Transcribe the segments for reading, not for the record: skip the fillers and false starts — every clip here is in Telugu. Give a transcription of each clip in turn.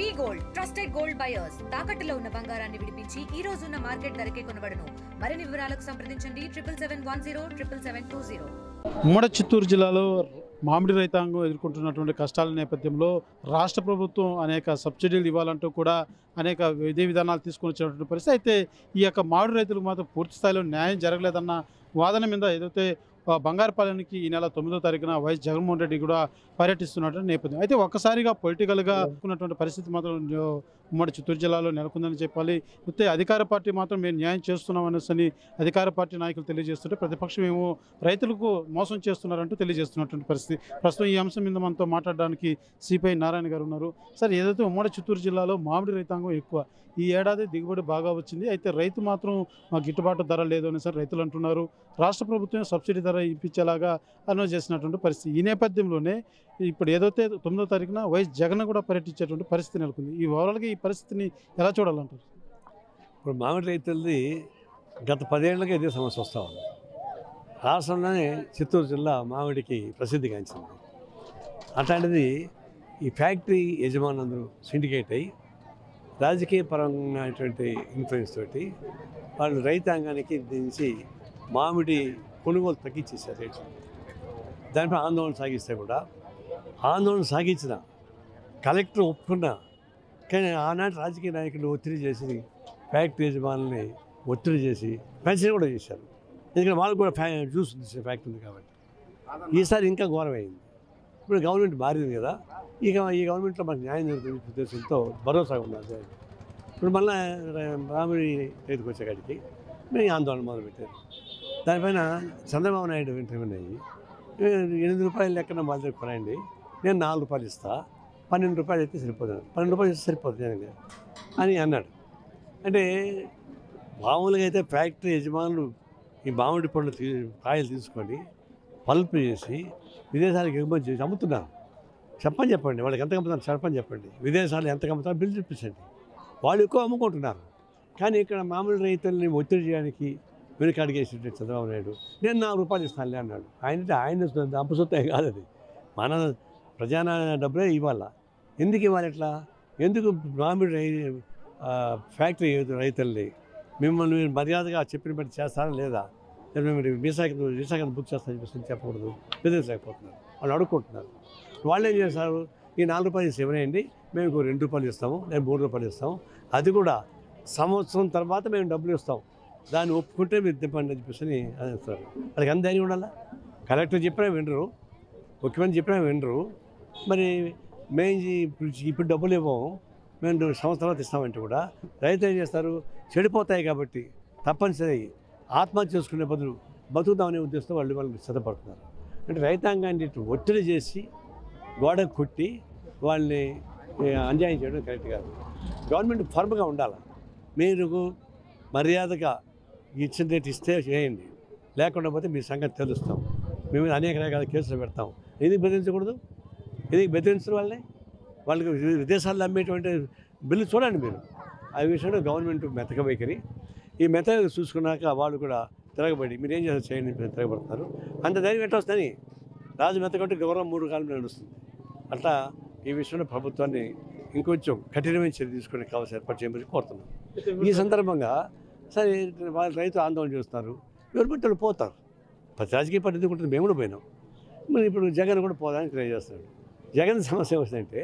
వి గోల్డ్ ట్రస్టెడ్ గోల్డ్ బయర్స్ తాకట్టులో ఉన్న బంగారాన్ని విడిపించి ఈ రోజు ఉన్న మార్కెట్ ధరకే కొనబడును. మరిన్ని వివరాలకు సంప్రదించండి 7771077720. ఉమ్మడి చిత్తూరు జిల్లాలో మామిడి రైతాంగం ఎదుర్కొంటున్నటువంటి కష్టాల నేపథ్యంలో రాష్ట్ర ప్రభుత్వం అనేక సబ్సిడీలు ఇవ్వాలంటూ కూడా అనేక విధి విధానాలు తీసుకొని వచ్చినటువంటి పరిస్థితి. అయితే ఈ యొక్క మామిడి రైతులకు మాత్రం పూర్తి స్థాయిలో న్యాయం జరగలేదన్న వాదన మీద ఏదైతే బంగారుపాలెంకి ఈ నెల 9వ తారీఖున వైఎస్ జగన్మోహన్ రెడ్డి కూడా పర్యటిస్తున్నటువంటి నేపథ్యం. అయితే ఒక్కసారిగా పొలిటికల్గా ఉన్నటువంటి పరిస్థితి మాత్రం ఉమ్మడి చిత్తూరు జిల్లాలో నెలకొందని చెప్పాలి. అయితే అధికార పార్టీ మాత్రం మేము న్యాయం చేస్తున్నాం అనేసి అధికార పార్టీ నాయకులు తెలియజేస్తుంటే, ప్రతిపక్షం ఏమో రైతులకు మోసం చేస్తున్నారంటూ తెలియజేస్తున్నటువంటి పరిస్థితి. ప్రస్తుతం ఈ అంశం మీద మనతో మాట్లాడడానికి సిపిఐ నారాయణ గారు ఉన్నారు. సార్, ఏదైతే ఉమ్మడి చిత్తూరు జిల్లాలో మామిడి రైతాంగం ఎక్కువ, ఈ ఏడాది దిగుబడి బాగా వచ్చింది. అయితే రైతు మాత్రం గిట్టుబాటు ధర లేదు అని సార్ రైతులు అంటున్నారు. రాష్ట్ర ప్రభుత్వం సబ్సిడీ ధర ఇప్పించేలాగా అనౌన్స్ చేసినటువంటి పరిస్థితి. ఈ నేపథ్యంలోనే ఇప్పుడు ఏదైతే 9వ తారీఖున వైఎస్ జగన్ కూడా పర్యటించేటువంటి పరిస్థితి నెలకొంది. ఈ ఓవరాల్గా ఈ పరిస్థితిని ఎలా చూడాలంటారు? ఇప్పుడు మామిడి రైతులది గత 10 ఏళ్ళగా ఇదే సమస్య వస్తూ ఉంది. రాష్ట్రంలోనే చిత్తూరు జిల్లా మామిడికి ప్రసిద్ధిగాంచింది. అట్లాంటిది ఈ ఫ్యాక్టరీ యజమానులందరూ సిండికేట్ అయ్యి రాజకీయ పరమైనటువంటి ఇన్ఫ్లుయెన్స్ తోటి వాళ్ళు రైతాంగానికి దించి మామిడి కొనుగోలు తగ్గించేశారు రేట్లు. దానిపై ఆందోళన సాగిస్తే కూడా ఆందోళన సాగించిన కలెక్టర్ ఒప్పుకున్నా, కానీ ఆనాటి రాజకీయ నాయకులు ఒత్తిడి చేసి ఫ్యాక్టరీ యజమానుల్ని ఒత్తిడి చేసి పెన్షన్ కూడా చేశారు. ఎందుకంటే వాళ్ళు కూడా జ్యూస్ తీసే ఫ్యాక్టరీ ఉంది కాబట్టి. ఈసారి ఇంకా ఘోరమైంది. ఇప్పుడు గవర్నమెంట్ మారింది కదా, ఇక ఈ గవర్నమెంట్లో మనకు న్యాయం జరుగుతుంది ఉద్దేశంతో భరోసా ఉన్నది. ఇప్పుడు మళ్ళీ మామిడి రైతుకు వచ్చేకాడికి మేము ఆందోళన మొదలుపెట్టారు. దానిపైన చంద్రబాబు నాయుడు ఇంటర్వ్యూ అయ్యి 8 రూపాయలు లెక్కన వాళ్ళ దగ్గర కొనండి, నేను 4 రూపాయలు ఇస్తా, 12 రూపాయలు అయితే సరిపోతుంది, 12 రూపాయలు ఇస్తే సరిపోతుంది అని అన్నాడు. అంటే మామూలుగా అయితే ఫ్యాక్టరీ యజమానులు ఈ మామిడి పండ్లు కాయలు తీసుకొని పల్ప్ చేసి విదేశాలకు ఎగుమతి చేసి అమ్ముతున్నారు. చెప్పండి వాళ్ళకి ఎంత అమ్ముతున్నారు, చెప్పండి. విదేశాలు ఎంత అమ్ముతారో బిల్లు చూపించండి. వాళ్ళు ఎక్కువ అమ్ముకుంటున్నారు. కానీ ఇక్కడ మామూలు రైతుల్ని ఒత్తిడి చేయడానికి వెనుకడిగేసేటట్టు చంద్రబాబు నాయుడు నేను 4 రూపాయలు ఇస్తానులే అన్నాడు. ఆయన అప్పసొత్తే కాదు, అది మన ప్రజాన డబ్బులే ఇవ్వాల. ఎందుకు ఇవ్వాలి ఎట్లా? ఎందుకు మామిడి ఫ్యాక్టరీ రైతుల్ని మిమ్మల్ని మీరు మర్యాదగా చెప్పిన బట్టి చేస్తారా లేదా, మీరు వీసాకి బుక్ చేస్తారని చెప్పేసి చెప్పకూడదు, బెదిరించలేకపోతున్నారు. వాళ్ళు అడుక్కుంటున్నారు. వాళ్ళు ఏం చేస్తారు, ఈ 4 రూపాయలు ఇవ్వనేయండి, మేము 2 రూపాయలు ఇస్తాము, మేము 3 రూపాయలు ఇస్తాము, అది కూడా సంవత్సరం తర్వాత మేము డబ్బులు ఇస్తాం, దాన్ని ఒప్పుకుంటే మీరు తిప్పండి అని చెప్పేసి అనేస్తారు. వాళ్ళకి అంత ధైర్యం ఉండాలా? కలెక్టర్ చెప్పినా వినరు, ముఖ్యమంత్రి చెప్పినా వినరు. మరి మేము ఇప్పుడు డబ్బులు ఇవ్వము, మేము సంవత్సరం తర్వాత ఇస్తామంటే కూడా రైతులు ఏం చేస్తారు, చెడిపోతాయి కాబట్టి తప్పనిసరి ఆత్మహత్య చేసుకునే బదులు బతుకుతామనే ఉద్దేశంతో వాళ్ళు సిద్ధపడుతున్నారు. అంటే రైతాంగాన్ని ఒత్తిడి చేసి గోడకు కొట్టి వాళ్ళని అన్యాయం చేయడం కరెక్ట్ కాదు. గవర్నమెంట్ ఫర్మ్గా ఉండాలి. మీరు మర్యాదగా ఇచ్చిన రేట్ ఇస్తే చేయండి, లేకుండా పోతే మీ సంగతి తెలుస్తాం, మేము అనేక రకాల కేసులు పెడతాం. ఎందుకు బెదిరించకూడదు? ఎందుకు బెదిరించడం వాళ్ళకి విదేశాల్లో అమ్మేటువంటి బిల్లు చూడండి మీరు. ఆ విషయంలో గవర్నమెంట్ మెతక వైఖరి. ఈ మెతక చూసుకున్నాక వాళ్ళు కూడా తిరగబడి మీరు ఏం చేస్తారు చేయండి తిరగబడతారు. అంత ధైర్యం ఎట్లా వస్తుంది? రాజు మెతకంటే గౌరవం 3 కాలం నడుస్తుంది. అట్లా ఈ విషయంలో ప్రభుత్వాన్ని ఇంకొంచెం కఠినమైన చర్య తీసుకునే కావాల్సిన ఏర్పాటు చేయమని కోరుతున్నాం. ఈ సందర్భంగా సరే వాళ్ళు రైతు ఆందోళన చేస్తున్నారు, ఎవరు వాళ్ళు పోతారు. ప్రతి రాజకీయ పార్టీ ఎందుకుంటుంది, మేము కూడా పోయినాం. మరి ఇప్పుడు జగన్ కూడా పోదానికి ట్రై చేస్తున్నాడు. జగన్ సమస్య వస్తుందంటే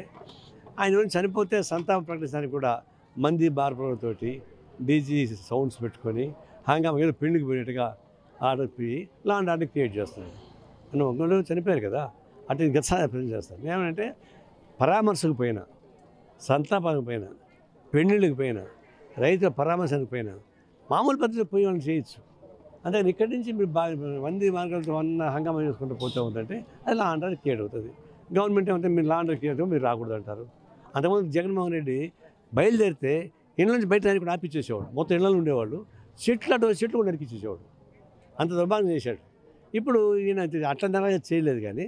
ఆయన చనిపోతే సంతాపం ప్రకటించడానికి కూడా మంది బార్బర్తోటి డీజీ సౌండ్స్ పెట్టుకొని హంగామా ఏదో పెళ్లికి పోయినట్టుగా ఆడపి లాంటి ఆర్డర్ క్రియేట్ చేస్తున్నాడు. మనం ఒంగోలు చనిపోయారు కదా, అటు గతసారి ప్రజెంట్ చేస్తాను. ఏమంటే పరామర్శకు పోయినా, సంతాపానికి పోయినా, పెళ్ళిళ్ళకి పోయినా, రైతుల పరామర్శకు పోయినా మామూలు పద్ధతిలో పోయి వాళ్ళని చేయొచ్చు. అంతేకాని ఇక్కడి నుంచి మీరు మంది మార్గాలతో హంగామా చేసుకుంటూ పోతూ ఉందంటే అది లా అండ్ ఆర్డర్ క్రియేట్ అవుతుంది. గవర్నమెంట్ ఏమంటే మీరు లా అండ్ ఆర్డర్ క్రియేట్ మీరు రాకూడదు అంటారు. అంతకుముందు జగన్మోహన్ రెడ్డి బయలుదేరితే ఇళ్ళ నుంచి బయట కూడా ఆపిచ్చేసేవాడు. మొత్తం ఇళ్ళలో ఉండేవాళ్ళు, చెట్లు కూడా నరికిచ్చేసేవాడు. అంత దుర్భాగ్యం చేశాడు. ఇప్పుడు ఈయన అట్లా చేయలేదు, కానీ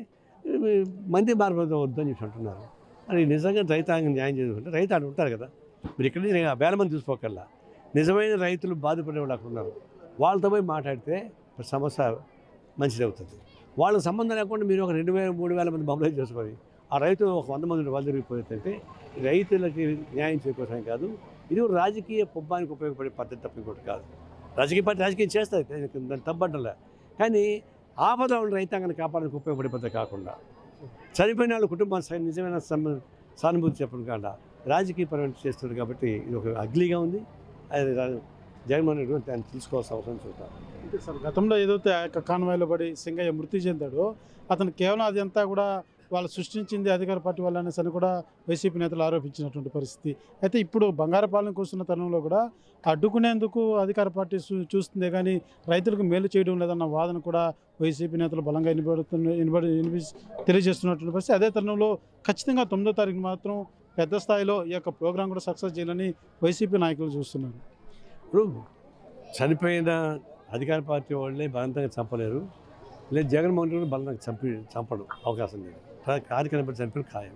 మంది మార్గంతో వద్దని చెప్పి అంటున్నారు. అది నిజంగా రైతాంగం న్యాయం చేసుకుంటే రైతు అక్కడ ఉంటారు కదా, మీరు ఇక్కడ నుంచి వేల మంది చూసుకోకల్లా నిజమైన రైతులు బాధపడే వాళ్ళు అక్కడ ఉన్నారు. వాళ్ళతో పోయి మాట్లాడితే సమస్య మంచిది అవుతుంది. వాళ్ళకి సంబంధం లేకుండా మీరు ఒక 2,000-3,000 మంది మొబైల్ చేసుకొని ఆ రైతు ఒక 100 మంది వాళ్ళు తిరిగిపోతుంటే రైతులకి న్యాయం చేకూరడం కాదు, ఇది రాజకీయ పుబ్బానికి ఉపయోగపడే పద్ధతి తప్ప ఇంకోటి కాదు. రాజకీయ పార్టీ రాజకీయం చేస్తుంది, దాన్ని తప్పబడ్డంలే. కానీ ఆపద ఉన్న రైతాంగాన్ని కాపాడడానికి ఉపయోగపడే పద్ధతి కాకుండా చనిపోయిన వాళ్ళ కుటుంబాన్ని నిజమైన సానుభూతి చెప్పడం కాకుండా రాజకీయపరమైన చేస్తుంది. కాబట్టి ఇది ఒక అగ్లీగా ఉంది. అది జగన్మోహన్ రెడ్డి దాన్ని తీసుకోవాల్సిన అవసరం చూద్దాం. అంటే సార్ గతంలో ఏదైతే ఆ యొక్క కాన్వాయ్లో పడి సింగయ్య మృతి చెందాడో అతను కేవలం అది అంతా కూడా వాళ్ళు సృష్టించింది అధికార పార్టీ వాళ్ళు అనేసి అని కూడా వైసీపీ నేతలు ఆరోపించినటువంటి పరిస్థితి. అయితే ఇప్పుడు బంగారపాలెంకి వస్తున్న తరుణంలో కూడా అడ్డుకునేందుకు అధికార పార్టీ చూస్తుందే కానీ రైతులకు మేలు చేయడం లేదన్న వాదన కూడా వైసీపీ నేతలు బలంగా తెలియజేస్తున్నటువంటి పరిస్థితి. అదే తరుణంలో ఖచ్చితంగా 9వ తారీఖు మాత్రం పెద్ద స్థాయిలో ఈ యొక్క ప్రోగ్రాం కూడా సక్సెస్ చేయాలని వైసీపీ నాయకులు చూస్తున్నారు. ఇప్పుడు చనిపోయిన అధికార పార్టీ వాళ్ళే బలవంతంగా చంపలేరు, లేదు జగన్మోహన్ రెడ్డి బలంగా చంపడం అవకాశం లేదు. కార్యక్రమం చనిపోయిన ఖాయం.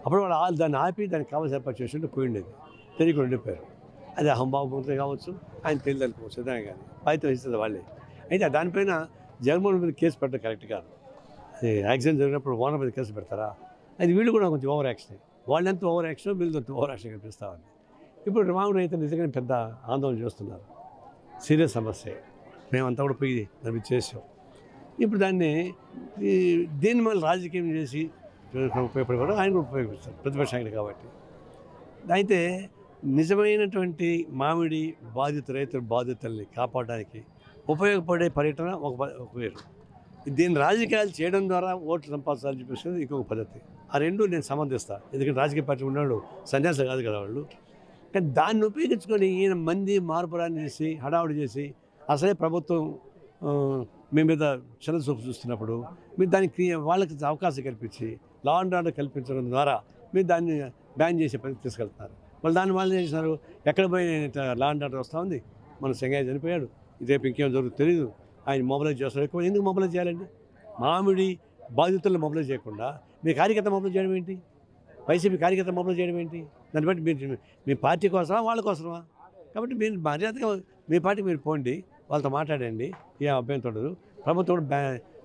అప్పుడు వాళ్ళు దాన్ని ఆపి దానికి కావాల్సిన ఏర్పాటు చేసి పోయిండేది, తెలియకుండా ఉండిపోయారు. అది అహంభావంతో కావచ్చు, ఆయన తెలియదనుకోవచ్చు, సిద్ధంగా కానీ బాధ్యత వహిస్తుంది వాళ్ళే. అయితే దానిపైన జగన్మోహన్ మీద కేసు పెట్టడం కరెక్ట్ కాదు. అది యాక్సిడెంట్ జరిగినప్పుడు ఓనర్ మీద కేసు పెడతారా? అది వీళ్ళు కూడా కొంచెం ఓవర్ యాక్షన్, వాళ్ళు ఎంత ఓవర్ యాక్షన్ వీళ్ళు ఎంత ఓవర్ యాక్షన్ కనిపిస్తామని. ఇప్పుడు మామూలు అయితే నిజంగానే పెద్ద ఆందోళన చేస్తున్నారు. సీరియస్ సమస్య, మేమంతా కూడా పోయి దాన్ని చేసాం. ఇప్పుడు దీన్ని మళ్ళీ రాజకీయం చేసి ఉపయోగపడేవాడు ఆయన కూడా ఉపయోగిస్తారు, ప్రతిపక్ష నాయకుడు కాబట్టి. అయితే నిజమైనటువంటి మామిడి రైతుల బాధితుల్ని కాపాడడానికి ఉపయోగపడే పర్యటన ఒక వేరు. దీన్ని రాజకీయాలు చేయడం ద్వారా ఓట్లు సంపాదించాలని చెప్పేసి ఇంకొక పద్ధతి. ఆ రెండు నేను సమర్థిస్తాను. ఎందుకంటే రాజకీయ పార్టీ ఉన్నాడు సన్యాసం కాదు కదా వాళ్ళు. కానీ దాన్ని ఉపయోగించుకొని ఈయన మంది మార్పురాన్ని చేసి హడావుడి చేసి అసలే ప్రభుత్వం మీ మీద చిన్న చూపు చూస్తున్నప్పుడు మీరు దానికి వాళ్ళకి అవకాశం కల్పించి లా అండ్ ఆర్డర్ కల్పించడం ద్వారా మీరు దాన్ని బ్యాన్ చేసే పని తీసుకెళ్తున్నారు. వాళ్ళు ఏం చేసినారు, ఎక్కడ పోయి లా అండ్ ఆర్డర్ వస్తూ ఉంది, మన సింగయ్య చనిపోయాడు, రేపు ఇంకేం జరుగుతుందో తెలియదు, ఆయన మొబైలైజ్ చేస్తారు. ఎక్కువ ఎందుకు మొబైలైజ్ చేయాలండి? మామిడి బాధితులను మొబైలైజ్ చేయకుండా మీ కార్యకర్త మొబైలైజ్ చేయడం ఏంటి? వైసీపీ కార్యకర్త మొబైలైజ్ చేయడం ఏంటి? దాన్ని బట్టి మీరు మీ పార్టీ కోసమా వాళ్ళ కోసమా? కాబట్టి మీరు మర్యాదగా మీ పార్టీ మీరు పోండి, వాళ్ళతో మాట్లాడండి, ఏం అభ్యంతరం ఉండదు. ప్రభుత్వం కూడా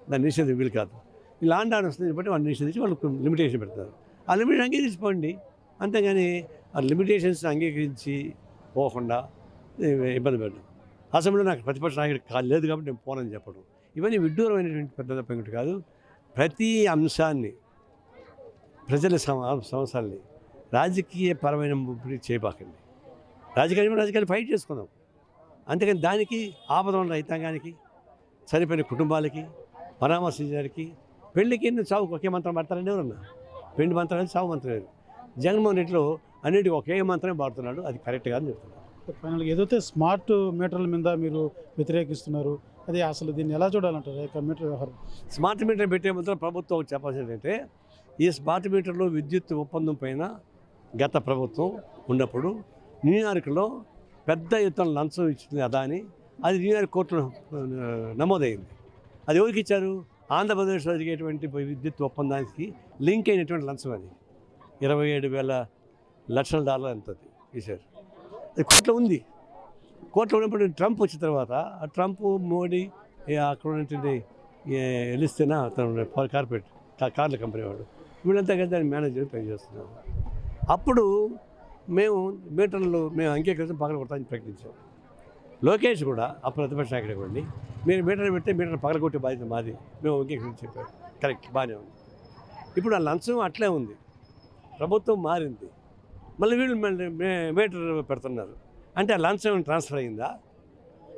దాన్ని నిషేధం వీలు కాదు. ఈ లా అండ్ ఆర్డర్ వస్తుంది బట్టి వాళ్ళు నిషేధించి వాళ్ళకు లిమిటేషన్ పెడతారు. ఆ లిమిటేషన్ అంగీకరించిపోండి, అంతేగాని ఆ లిమిటేషన్స్ అంగీకరించి పోకుండా ఇబ్బంది పెట్టడం. అసెంబ్లీలో నాకు ప్రతిపక్ష నాయకుడు లేదు కాబట్టి నేను పోనని చెప్పడం, ఇవన్నీ విడ్డూరమైనటువంటి పెద్ద తప్ప కాదు. ప్రతి అంశాన్ని ప్రజల సమస్యల్ని రాజకీయపరమైన చేయబాకండి. రాజకీయాలు ఫైట్ చేసుకుందాం, అంతేకాని దానికి ఆపద ఉన్న రైతాంగానికి, చనిపోయిన కుటుంబాలకి, పరామర్శించడానికి, పెళ్లికి చావుకు ఒకే మంత్రం పడతారని ఎవరన్నా? పెళ్లి మంత్రాలు చావు మంత్రం లేదు. జగన్మోహన్ రెడ్డిలో అన్నిటికీ ఒకే మంత్రమే వాడుతున్నాడు, అది కరెక్ట్ కాదని చెప్తున్నాడు. ఫైనల్గా ఏదైతే స్మార్ట్ మీటర్ల మీద మీరు వ్యతిరేకిస్తున్నారు, అది అసలు దీన్ని ఎలా చూడాలంటారు? మీటర్ వ్యవహారం స్మార్ట్ మీటర్ పెట్టే ముందు ప్రభుత్వం చెప్పాల్సింది ఏంటంటే, ఈ స్మార్ట్ మీటర్లో విద్యుత్ ఒప్పందం పైన గత ప్రభుత్వం ఉన్నప్పుడు న్యూయార్క్లో పెద్ద ఎత్తున లంచం ఇచ్చింది అదాని, అది న్యూయార్క్ కోర్టులో నమోదైంది. అది ఎవరికి ఇచ్చారు? ఆంధ్రప్రదేశ్లో జరిగేటువంటి విద్యుత్ ఒప్పందానికి లింక్ అయినటువంటి లంచం. అది $27,00,00,000 ఎంతది ఇచ్చారు. అది కోర్టులో ఉంది. కోర్టులో ఉన్నప్పుడు ట్రంప్ వచ్చిన తర్వాత ఆ ట్రంప్ మోడీ అక్కడ ఉన్నటువంటి ఎలిస్తేనా అతను కార్పొరేట్ కార్ల కంపెనీ వాడు వీళ్ళంతా కలిసి దాన్ని మేనేజర్ పనిచేస్తున్నారు. అప్పుడు మేము అంగీకరించి పగల కొడతామని ప్రకటించాం. లోకేష్ కూడా అప్పుడు ప్రతిపక్ష నాయకుడు ఇవ్వండి, మీరు మీటర్ పెడితే మీటర్ పగలగొట్టే బాధ్యత మాది, మేము అంగీకరించి చెప్పారు. కరెక్ట్, బాగానే ఉంది. ఇప్పుడు ఆ లంచం అట్లే ఉంది, ప్రభుత్వం మారింది, మళ్ళీ వీళ్ళు మీటర్ పెడుతున్నారు. అంటే ఆ లంచం ట్రాన్స్ఫర్ అయిందా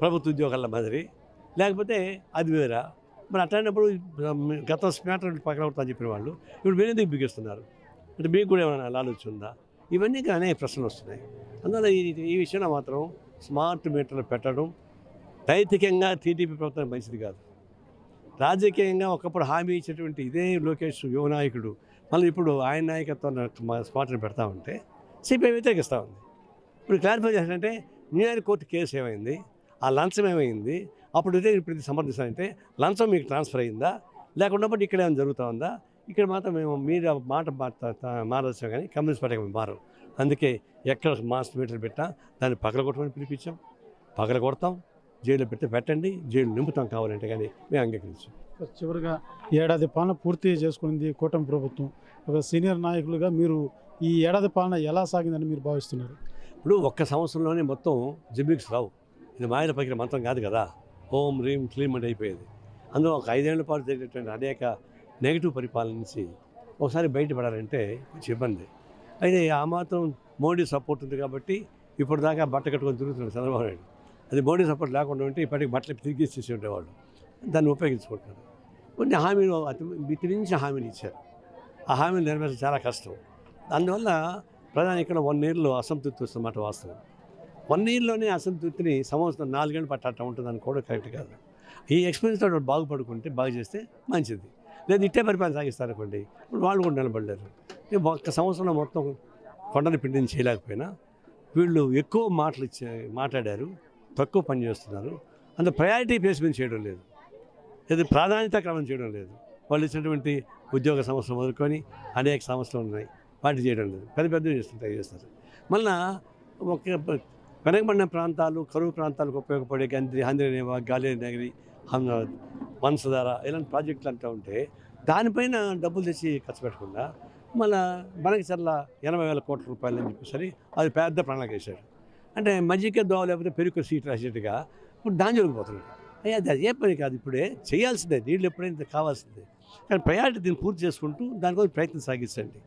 ప్రభుత్వ ఉద్యోగాల మాదిరి, లేకపోతే అది వేరా? మరి అట్లాంటప్పుడు గత స్మాటర్ పగలగొడతామని చెప్పిన వాళ్ళు ఇప్పుడు మీరు ఎందుకు బిగిస్తున్నారు? అంటే మీకు కూడా ఏమైనా ఆలోచన ఉందా? ఇవన్నీ అనేక ప్రశ్నలు వస్తున్నాయి. అందువల్ల ఈ విషయంలో మాత్రం స్మార్ట్ మీటర్లు పెట్టడం నైతికంగా టీడీపీ ప్రభుత్వం మంచిది కాదు. రాజకీయంగా ఒకప్పుడు హామీ ఇచ్చేటువంటి ఇదే లోకేష్ యువ నాయకుడు మళ్ళీ ఇప్పుడు ఆయన నాయకత్వం స్మార్ట్ని పెడతామంటే సిపిఐ వ్యతిరేకిస్తూ ఉంది. ఇప్పుడు క్లారిఫై చేయాలంటే న్యూయార్క్ కోర్టు కేసు ఏమైంది, ఆ లంచం ఏమైంది, అప్పుడు ఇప్పుడు సమర్థిస్తానంటే లంచం మీకు ట్రాన్స్ఫర్ అయిందా, లేకుండా ఇక్కడ ఏమైనా జరుగుతూ ఉందా? ఇక్కడ మాత్రం మేము మీరు మాట మారవచ్చు కానీ కమ్యూనిస్ట్ పార్టీ మారం. అందుకే ఎక్కడ మాస్ మీటర్లు పెట్టినా దాన్ని పగలగొట్టమని పిలిపించాం, పగలగొడతాం. జైల్లో పెడితే పెట్టండి, జైలు నింపుతాం కావాలంటే, కానీ మేము అంగీకరించాం. చివరిగా ఏడాది పాలన పూర్తి చేసుకుంది కూటమి ప్రభుత్వం. ఒక సీనియర్ నాయకులుగా మీరు ఈ ఏడాది పాలన ఎలా సాగిందని మీరు భావిస్తున్నారు? ఇప్పుడు ఒక్క సంవత్సరంలోనే మొత్తం జిమ్మిక్స్ రావు. ఇది మాయల పైకి మంత్రం కాదు కదా, ఓం రీం క్లీమ్ అంటే అయిపోయేది. అందులో ఒక 5 ఏళ్ల పాటు జరిగినటువంటి అనేక నెగిటివ్ పరిపాలన నుంచి ఒకసారి బయటపడాలంటే కొంచెం ఇబ్బంది. అయితే ఆ మాత్రం మోడీ సపోర్ట్ ఉంది కాబట్టి ఇప్పుడు దాకా బట్ట కట్టుకొని తిరుగుతున్నాడు చంద్రబాబు నాయుడు. అది మోడీ సపోర్ట్ లేకుండా ఉంటే ఇప్పటికి బట్టలు తిరిగేసేసి ఉండేవాళ్ళు. దాన్ని ఉపయోగించుకుంటున్నారు. కొన్ని హామీలు మితిమించి హామీలు ఇచ్చారు. ఆ హామీలు నెరవేర్చడం చాలా కష్టం. అందువల్ల ప్రధాని ఇక్కడ 1 ఇయర్లో అసంతృప్తి వస్తున్నమాట వాస్తవం. 1 ఇయర్లోనే అసంతృప్తిని సంవత్సరం 4 ఏళ్ళు పట్టడం ఉంటుందని కూడా కరెక్ట్ కాదు. ఈ ఎక్స్పీరియన్స్ తోటి బాగుపడుకుంటే బాగు చేస్తే మంచిది. లేదు ఇట్టే పరిపాలన సాగిస్తారనుకోండి, ఇప్పుడు వాళ్ళు కూడా నిలబడలేరు. ఒక్క సంవత్సరంలో మొత్తం కొండని పిండిని చేయలేకపోయినా వీళ్ళు ఎక్కువ మాట్లాడారు, తక్కువ పని చేస్తున్నారు. అందులో ప్రయారిటీ ప్లేస్మెంట్ చేయడం లేదు, ఇది ప్రాధాన్యత క్రమం చేయడం లేదు. వాళ్ళు ఇచ్చినటువంటి ఉద్యోగ సంస్థలు మొదలుకొని అనేక సంస్థలు ఉన్నాయి, వాటి చేయడం లేదు. పెద్దవి చేస్తారు. మళ్ళా ఒక వెనకబడిన ప్రాంతాలు, కరువు ప్రాంతాలకు ఉపయోగపడే హంద్రీనేవా, గాలేరు నగరి, వంశధార ఇలాంటి ప్రాజెక్టులు అంటూ ఉంటే దానిపైన డబ్బులు తెచ్చి ఖర్చు పెట్టకుండా మళ్ళీ మనకి చల్ల 80,000 కోట్ల రూపాయలు అని చెప్పేసరి అది పెద్ద ప్రణాళిక వేశాడు. అంటే మజ్జిగ దోవ లేకపోతే పెరుగు సీట్ రాసేట్టుగా ఇప్పుడు దాని జోలిపోతున్నాడు. అది ఏ పని కాదు, ఇప్పుడే చేయాల్సిందే, నీళ్ళు ఎప్పుడైనా కావాల్సిందే. కానీ ప్రయారిటీ దీన్ని పూర్తి చేసుకుంటూ దానికోసం ప్రయత్నం సాగించండి.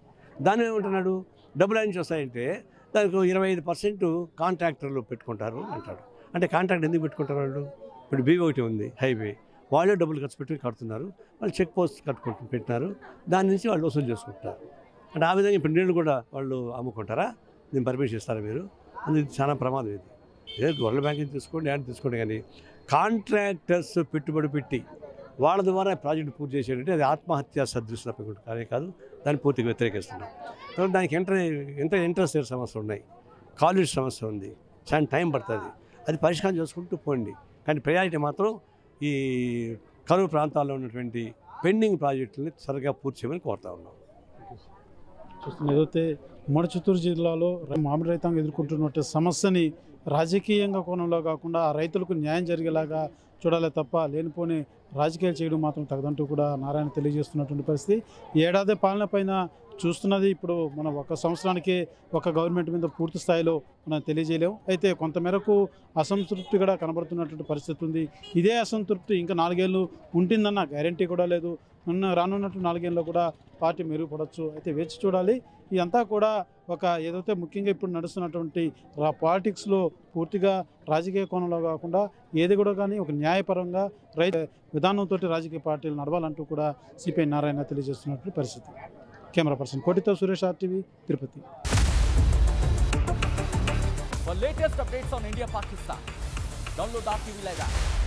దాని ఏమంటున్నాడు, డబ్బులు నుంచి వస్తాయంటే దానికి 25% కాంట్రాక్టర్లు పెట్టుకుంటారు అంటాడు. అంటే కాంట్రాక్ట్ ఎందుకు పెట్టుకుంటారు వాళ్ళు? ఇప్పుడు B1 ఉంది హైవే, వాళ్ళే డబ్బులు ఖర్చు పెట్టి కడుతున్నారు, వాళ్ళు చెక్ పోస్ట్ పెట్టినారు, దాని నుంచి వాళ్ళు వసూలు చేసుకుంటున్నారు. అంటే ఆ విధంగా ఇప్పుడు నీళ్ళు కూడా వాళ్ళు అమ్ముకుంటారా? నేను పర్మిషన్ ఇస్తారా మీరు? అందుకు చాలా ప్రమాదం ఇది. ఏదో వరల్డ్ బ్యాంకింగ్ తీసుకోండి, యాడ్ తీసుకోండి, కానీ కాంట్రాక్టర్స్ పెట్టుబడి పెట్టి వాళ్ళ ద్వారా ప్రాజెక్టు పూర్తి చేసేటంటే అది ఆత్మహత్య సదృశ్యం కానీ కాదు, దాన్ని పూర్తిగా వ్యతిరేకిస్తున్నాం. తర్వాత దానికి ఎంత ఇంట్రెస్ట్ రేట్ సమస్యలు ఉన్నాయి, కాలేజ్ సమస్య ఉంది, చాలా టైం పడుతుంది. అది పరిష్కారం చేసుకుంటూ పోండి. కానీ ప్రయారిటీ మాత్రం ఈ కరువు ప్రాంతాల్లో ఉన్నటువంటి పెండింగ్ ప్రాజెక్టులని త్వరగా పూర్తి చేయమని కోరుతా ఉన్నాం. ఏదైతే ఉమ్మడి చిత్తూరు జిల్లాలో మామిడి రైతాంగం ఎదుర్కొంటున్న సమస్యని రాజకీయంగా కోణంలో కాకుండా ఆ రైతులకు న్యాయం జరిగేలాగా చూడాలి తప్ప లేనిపోని రాజకీయాలు చేయడం మాత్రం తగదంటూ కూడా నారాయణ తెలియజేస్తున్నటువంటి పరిస్థితి. ఏడాది పాలన పైన చూస్తున్నది ఇప్పుడు మనం ఒక సంవత్సరానికి ఒక గవర్నమెంట్ మీద పూర్తి స్థాయిలో మనం తెలియజేయలేము. అయితే కొంతమేరకు అసంతృప్తి కూడా కనబడుతున్నటువంటి పరిస్థితి ఉంది. ఇదే అసంతృప్తి ఇంకా 4 ఏళ్ళు ఉంటుందన్న గ్యారంటీ కూడా లేదు. రానున్నట్టు 4 ఏళ్ళలో కూడా పార్టీ మెరుగుపడవచ్చు. అయితే వేచి చూడాలి. ఇదంతా కూడా ఒక ఏదైతే ముఖ్యంగా ఇప్పుడు నడుస్తున్నటువంటి పాలిటిక్స్లో పూర్తిగా రాజకీయ కోణంలో కాకుండా ఏది కూడా కానీ ఒక న్యాయపరంగా రైతు విధానంతో రాజకీయ పార్టీలు నడవాలంటూ కూడా సిపిఐ నారాయణ తెలియజేస్తున్నటువంటి పరిస్థితి. కెమెరా పర్సన్ కోటితో Suresh, RTV, Tirupati. For latest updates on India Pakistan, download our TV Live app.